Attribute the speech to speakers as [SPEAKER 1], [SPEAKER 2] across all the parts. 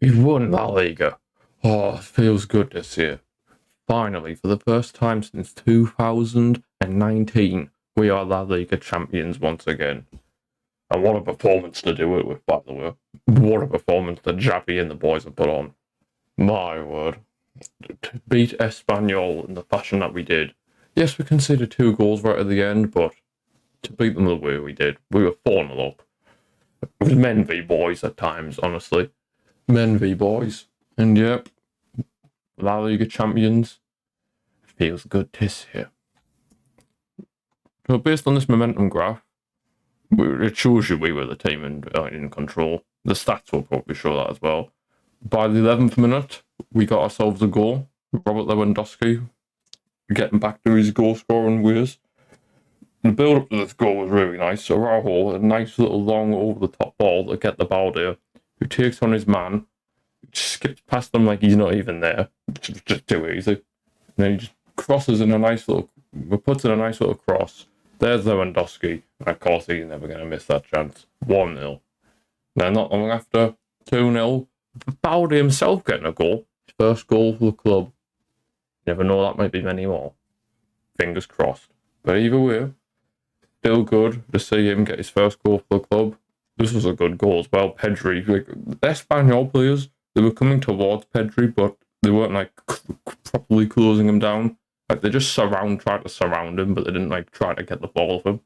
[SPEAKER 1] We've won La Liga. Oh, it feels good this year. Finally, for the first time since 2019, we are La Liga champions once again. And what a performance to do it with, by the way. What a performance that Xavi and the boys have put on. My word. To beat Espanyol in the fashion that we did. Yes, we conceded 2 goals right at the end, but to beat them the way we did, we were 4-0 up. It was men v boys at times, honestly. Men v boys. And yep, La Liga champions. Feels good this year. So based on this momentum graph, it shows you we were the team in control. The stats will probably show that as well. By the 11th minute, we got ourselves a goal. Robert Lewandowski getting back to his goal scoring ways. The build up to this goal was really nice. Araujo, a nice little long over the top ball to get the Balde, who takes on his man, skips past him like he's not even there. Just too easy. And then he just crosses in a nice little, puts in a nice little cross. There's Lewandowski. And of course, he's never going to miss that chance. 1-0. Then not long after, 2-0. Balde himself getting a goal. His first goal for the club. You never know, that might be many more. Fingers crossed. But either way, still good to see him get his first goal for the club. This was a good goal as well. Pedri, like, the Espanyol players, they were coming towards Pedri, but they weren't like properly closing him down. Like they just tried to surround him, but they didn't like try to get the ball off him.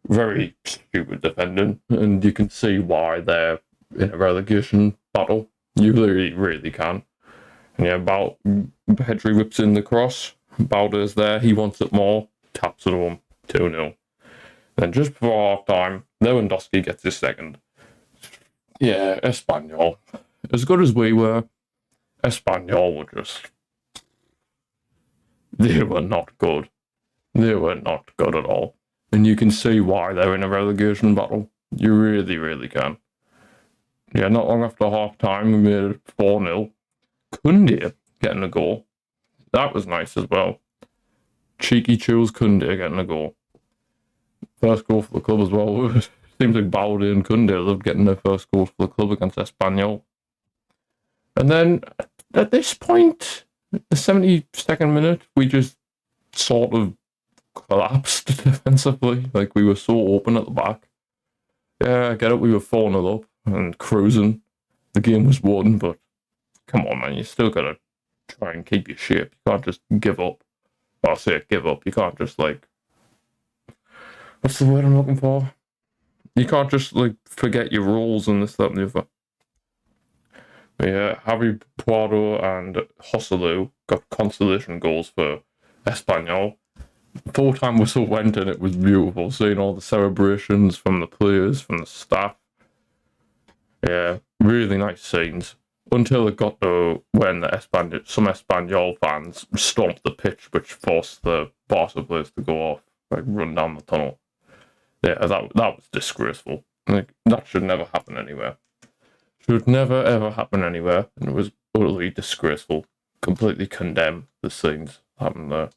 [SPEAKER 1] Very stupid defending, and you can see why they're in a relegation battle. You really can. And yeah, Pedri whips in the cross. Balde's there. He wants it more. Taps it home. 2-0. Then just before half time, Lewandowski gets his second. Yeah, Espanyol. As good as we were, Espanyol were just... They were not good. They were not good at all. And you can see why they're in a relegation battle. You really can. Yeah, not long after half time, we made it 4-0. Koundé getting a goal. That was nice as well. Cheeky Chills Koundé getting a goal. First goal for the club as well. Seems like Balde and Koundé loved getting their first goals for the club against Espanyol. And then at this point, the 72nd minute, we just sort of collapsed defensively. Like we were so open at the back. Yeah, I get it. We were 4-0 up and cruising. The game was won, but come on, man. You still got to try and keep your shape. You can't just give up. Well, I say give up. You can't just like... What's the word I'm looking for? You can't just like forget your roles and this, that, and the other. But yeah, Javi Puado and Joselu got consolation goals for Espanyol. Full-time whistle went and it was beautiful, seeing all the celebrations from the players, from the staff. Yeah, really nice scenes. Until it got to when some Espanyol fans stomped the pitch, which forced the Barca players to go off, like run down the tunnel. Yeah, that was disgraceful. Like that should never happen anywhere. Should never ever happen anywhere, and it was utterly disgraceful. Completely condemn the scenes happened there.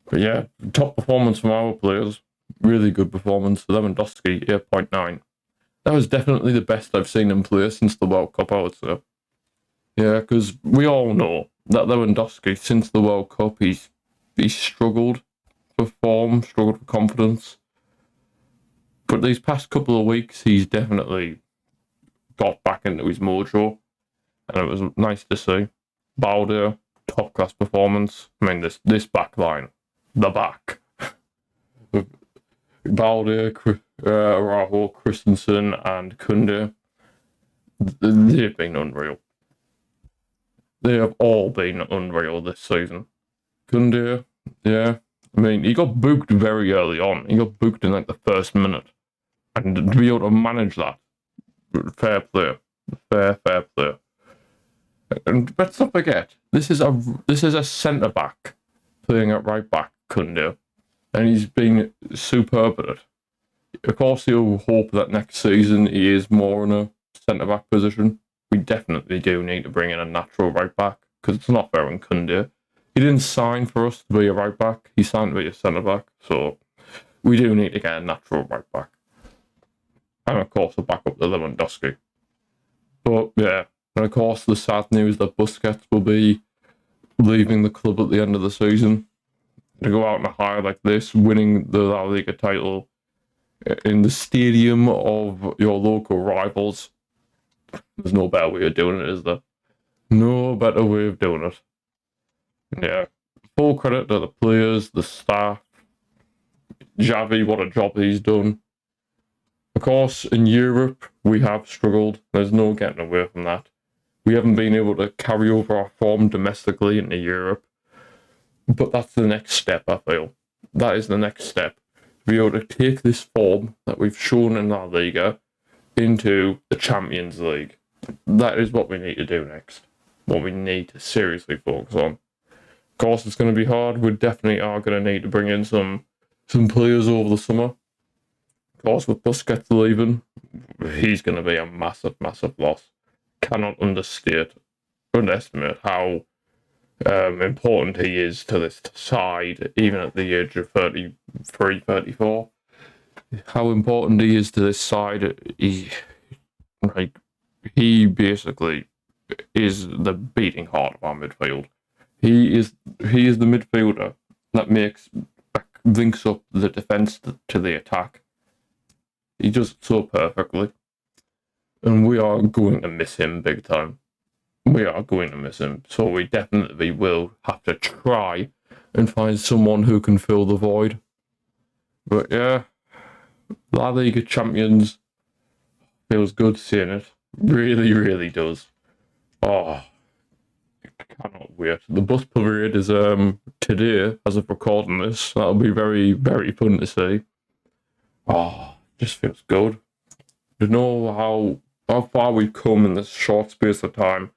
[SPEAKER 1] But yeah, top performance from our players. Really good performance. Lewandowski 8.9. That was definitely the best I've seen him play since the World Cup, I would say. Yeah, because we all know that Lewandowski, since the World Cup, he's struggled for form, struggled for confidence. But these past couple of weeks, he's definitely got back into his mojo, and it was nice to see. Balde, top class performance. I mean, this back line, the back. Balde, Araujo, Christensen, and Koundé, they've been unreal. They have all been unreal this season. Koundé, yeah. I mean, he got booked very early on. He got booked in like the first minute. And to be able to manage that, fair play. Fair play. And let's not forget, this is a centre-back playing at right-back, Koundé. And he's been superb at it. Of course, he'll hope that next season he is more in a centre-back position. We definitely do need to bring in a natural right-back, because it's not fair on Koundé. He didn't sign for us to be a right-back. He signed to be a centre-back. So we do need to get a natural right-back. And of course, a backup to Lewandowski. But yeah, and of course the sad news that Busquets will be leaving the club at the end of the season. To go out on a high like this, winning the La Liga title in the stadium of your local rivals, there's no better way of doing it, is there? No better way of doing it. Yeah, full credit to the players, the staff. Xavi, what a job he's done. Of course, in Europe, we have struggled. There's no getting away from that. We haven't been able to carry over our form domestically into Europe. But that's the next step, I feel. That is the next step. To be able to take this form that we've shown in La Liga into the Champions League. That is what we need to do next. What we need to seriously focus on. Of course, it's going to be hard. We definitely are going to need to bring in some players over the summer. Of course, with Busquets leaving, he's going to be a massive, massive loss. Cannot underestimate how important he is to this side, even at the age of 33, 34. How important he is to this side. He basically is the beating heart of our midfield. He is the midfielder that links up the defense to the attack. He does it so perfectly. And we are going to miss him big time. We are going to miss him. So we definitely will have to try and find someone who can fill the void. But yeah, La Liga champions, feels good seeing it. Really, really does. Oh, I cannot wait. The bus parade is today, as of recording this. That'll be very, very fun to see. Oh, just feels good. To know how far we've come in this short space of time.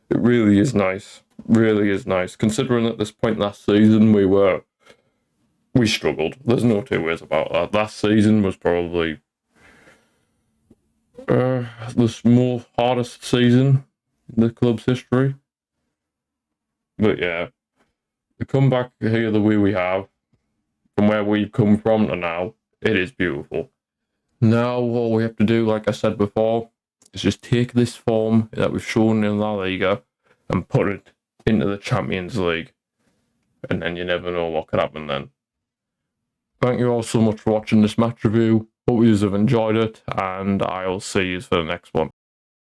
[SPEAKER 1] It really is nice. Really is nice. Considering at this point last season we struggled. There's no two ways about that. Last season was probably the hardest season in the club's history. But yeah, to come back here the way we have, from where we've come from to now, it is beautiful. Now all we have to do, like I said before, is just take this form that we've shown in La Liga and put it into the Champions League. And then you never know what could happen then. Thank you all so much for watching this match review. Hope you have enjoyed it, and I'll see you for the next one.